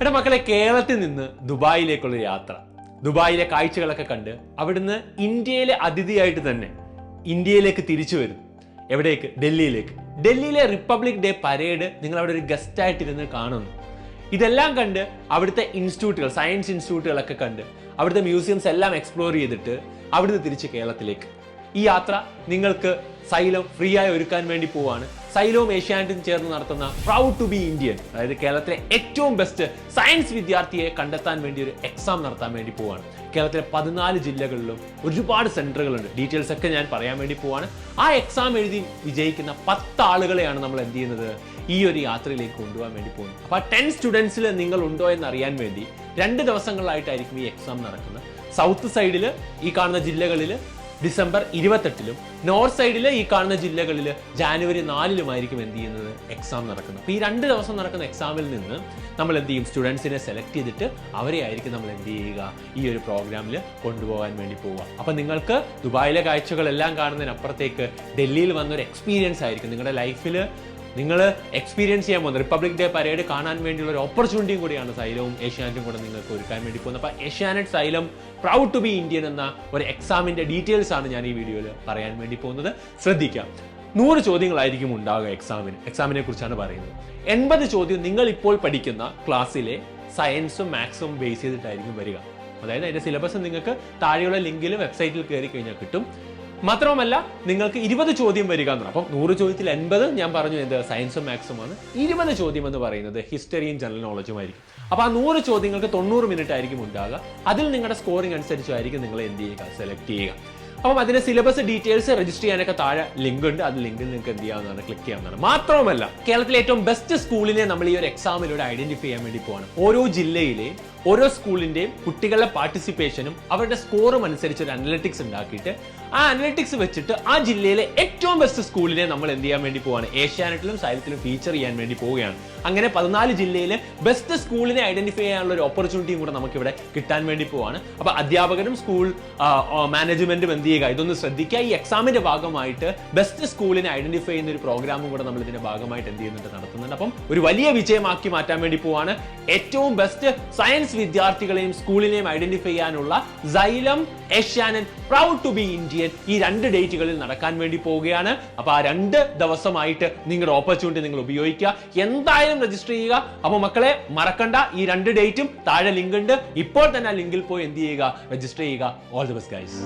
എന്റെ മക്കളെ, കേരളത്തിൽ നിന്ന് ദുബായിലേക്കുള്ള യാത്ര, ദുബായിലെ കാഴ്ചകളൊക്കെ കണ്ട് അവിടുന്ന് ഇന്ത്യയിലെ അതിഥിയായിട്ട് തന്നെ ഇന്ത്യയിലേക്ക് തിരിച്ചു വരും. എവിടേക്ക്? ഡൽഹിയിലേക്ക്. ഡൽഹിയിലെ റിപ്പബ്ലിക് ഡേ പരേഡ് നിങ്ങൾ അവിടെ ഒരു ഗസ്റ്റ് ആയിട്ടിരുന്ന് കാണുന്നു. ഇതെല്ലാം കണ്ട് അവിടുത്തെ ഇൻസ്റ്റിറ്റ്യൂട്ടുകൾ, സയൻസ് ഇൻസ്റ്റിറ്റ്യൂട്ടുകളൊക്കെ കണ്ട് അവിടുത്തെ മ്യൂസിയംസ് എല്ലാം എക്സ്പ്ലോർ ചെയ്തിട്ട് അവിടുന്ന് തിരിച്ച് കേരളത്തിലേക്ക്. ഈ യാത്ര നിങ്ങൾക്ക് സൈലം ഫ്രീ ആയി ഒരുക്കാൻ വേണ്ടി പോവാണ്. സൈലവും ഏഷ്യാനെറ്റും ചേർന്ന് നടത്തുന്ന പ്രൗഡ് ടു ബി ഇന്ത്യൻ, അതായത് കേരളത്തിലെ ഏറ്റവും ബെസ്റ്റ് സയൻസ് വിദ്യാർത്ഥിയെ കണ്ടെത്താൻ വേണ്ടി ഒരു എക്സാം നടത്താൻ വേണ്ടി പോവാണ്. കേരളത്തിലെ 14 ജില്ലകളിലും ഒരുപാട് സെന്ററുകളുണ്ട്. ഡീറ്റെയിൽസ് ഒക്കെ ഞാൻ പറയാൻ വേണ്ടി പോവാണ്. ആ എക്സാം എഴുതി വിജയിക്കുന്ന 10 ആളുകളെയാണ് നമ്മൾ എന്ത് ചെയ്യുന്നത്, ഈ ഒരു യാത്രയിലേക്ക് കൊണ്ടുപോകാൻ വേണ്ടി പോകുന്നത്. അപ്പോൾ 10 സ്റ്റുഡൻസിൽ നിങ്ങൾ ഉണ്ടോ എന്ന് അറിയാൻ വേണ്ടി 2 ദിവസങ്ങളിലായിട്ടായിരിക്കും ഈ എക്സാം നടക്കുന്നത്. സൗത്ത് സൈഡിൽ ഈ കാണുന്ന ജില്ലകളിൽ ഡിസംബർ 28-ലും, നോർത്ത് സൈഡിൽ ഈ കാണുന്ന ജില്ലകളിൽ ജാനുവരി 4-ലുമായിരിക്കും എന്ത് ചെയ്യുന്നത്, എക്സാം നടക്കുന്നത്. അപ്പോൾ ഈ 2 ദിവസം നടക്കുന്ന എക്സാമിൽ നിന്ന് നമ്മൾ എന്ത് ചെയ്യും, സ്റ്റുഡൻസിനെ സെലക്ട് ചെയ്തിട്ട് അവരെ ആയിരിക്കും നമ്മൾ എന്ത് ചെയ്യുക, ഈ ഒരു പ്രോഗ്രാമിൽ കൊണ്ടുപോകാൻ വേണ്ടി പോവുക. അപ്പം നിങ്ങൾക്ക് ദുബായിലെ കാഴ്ചകളെല്ലാം കാണുന്നതിനപ്പുറത്തേക്ക് ഡൽഹിയിൽ വന്നൊരു എക്സ്പീരിയൻസ് ആയിരിക്കും നിങ്ങളുടെ ലൈഫിൽ നിങ്ങൾ എക്സ്പീരിയൻസ് ചെയ്യാൻ പോകുന്നത്. റിപ്പബ്ലിക് ഡേ പരേഡ് കാണാൻ വേണ്ടിയുള്ള ഒരു ഓപ്പർച്യൂണിറ്റിയും കൂടിയാണ് സൈലവും ഏഷ്യാനെറ്റും കൂടെ നിങ്ങൾക്ക് ഒരുക്കാൻ വേണ്ടി പോകുന്നത്. അപ്പോൾ Asianet Xylem proud to be Indian എന്ന ഒരു എക്സാമിന്റെ ഡീറ്റെയിൽസ് ആണ് ഞാൻ ഈ വീഡിയോയിൽ പറയാൻ വേണ്ടി പോകുന്നത്. ശ്രദ്ധിക്കാം, 100 ചോദ്യങ്ങളായിരിക്കും ഉണ്ടാവുക എക്സാമിനെ കുറിച്ചാണ് പറയുന്നത്. 80 ചോദ്യം നിങ്ങൾ ഇപ്പോൾ പഠിക്കുന്ന ക്ലാസ്സിലെ സയൻസും മാത്സും ബേസ് ചെയ്തിട്ടായിരിക്കും വരിക. അതായത് അതിന്റെ സിലബസ് നിങ്ങൾക്ക് താഴെയുള്ള ലിങ്കിൽ വെബ്സൈറ്റിൽ കയറി കഴിഞ്ഞാൽ കിട്ടും. മാത്രമല്ല, നിങ്ങൾക്ക് 20 ചോദ്യം വരിക എന്ന്. അപ്പം 100 ചോദ്യത്തിൽ 80 ഞാൻ പറഞ്ഞു എന്ത്, സയൻസും മാത്സുമാണ്. 20 ചോദ്യം എന്ന് പറയുന്നത് ഹിസ്റ്ററിയും ജനറൽ നോളജും ആയിരിക്കും. അപ്പൊ ആ 100 ചോദ്യങ്ങൾക്ക് 90 മിനിറ്റ് ആയിരിക്കും ഉണ്ടാകുക. അതിൽ നിങ്ങളുടെ സ്കോറിംഗ് അനുസരിച്ചായിരിക്കും നിങ്ങൾ എന്ത് ചെയ്യുക, സെലക്ട് ചെയ്യുക. അപ്പം അതിന്റെ സിലബസ് ഡീറ്റെയിൽസ് രജിസ്റ്റർ ചെയ്യാനൊക്കെ താഴെ ലിങ്ക് ഉണ്ട്. അത് ലിങ്കിൽ നിങ്ങൾക്ക് എന്ത് ചെയ്യാവുന്നതാണ്, ക്ലിക്ക് ചെയ്യാവുന്നതാണ്. മാത്രമല്ല, കേരളത്തിലെ ഏറ്റവും ബെസ്റ്റ് സ്കൂളിനെ നമ്മൾ ഈ ഒരു എക്സാമിലൂടെ ഐഡന്റിഫൈ ചെയ്യാൻ വേണ്ടി പോവാണ്. ഓരോ ജില്ലയിലെ ഓരോ സ്കൂളിന്റെയും കുട്ടികളുടെ പാർട്ടിസിപ്പേഷനും അവരുടെ സ്കോറും അനുസരിച്ച് ഒരു അനലിറ്റിക്സ് ഉണ്ടാക്കിയിട്ട് ആ അനലിറ്റിക്സ് വെച്ചിട്ട് ആ ജില്ലയിലെ ഏറ്റവും ബെസ്റ്റ് സ്കൂളിനെ നമ്മൾ എന്ത് ചെയ്യാൻ വേണ്ടി പോവാണ്, ഏഷ്യാനെറ്റിലും സൈലത്തിലും ഫീച്ചർ ചെയ്യാൻ വേണ്ടി പോവുകയാണ്. അങ്ങനെ 14 ജില്ലയിലെ ബെസ്റ്റ് സ്കൂളിനെ ഐഡന്റിഫൈ ചെയ്യാനുള്ള ഒരു ഓപ്പർച്യൂണിറ്റിയും കൂടെ നമുക്ക് ഇവിടെ കിട്ടാൻ വേണ്ടി പോവാണ്. അപ്പൊ അധ്യാപകരും സ്കൂൾ മാനേജ്മെന്റും എന്ത് ചെയ്യുക, ഇതൊന്ന് ശ്രദ്ധിക്കുക. ഈ എക്സാമിന്റെ ഭാഗമായിട്ട് ബെസ്റ്റ് സ്കൂളിനെ ഐഡന്റിഫൈ ചെയ്യുന്ന ഒരു പ്രോഗ്രാമും കൂടെ നമ്മൾ ഇതിന്റെ ഭാഗമായിട്ട് എന്ത് ചെയ്യുന്നുണ്ട്, നടത്തുന്നുണ്ട്. അപ്പം ഒരു വലിയ വിജയമാക്കി മാറ്റാൻ വേണ്ടി പോവാണ്. ഏറ്റവും ബെസ്റ്റ് സയൻസ് വിദ്യാർത്ഥികളെയും സ്കൂളിനെയും ഐഡന്റിഫൈ ചെയ്യാനുള്ള Xylem Asianet proud to be Indian ഈ 2 ഡേറ്റുകളിൽ നടക്കാൻ വേണ്ടി പോവുകയാണ്. അപ്പൊ ആ 2 ദിവസമായിട്ട് നിങ്ങളുടെ ഓപ്പർച്യൂണിറ്റി നിങ്ങൾ ഉപയോഗിക്കുക. എന്തായാലും രജിസ്റ്റർ ചെയ്യുക. അപ്പൊ മക്കളെ മറക്കണ്ട, ഈ 2 ഡേറ്റും താഴെ ലിങ്ക് ഉണ്ട്. ഇപ്പോൾ തന്നെ ആ ലിങ്കിൽ പോയി എന്ത് ചെയ്യുക, രജിസ്റ്റർ ചെയ്യുക. All the best guys.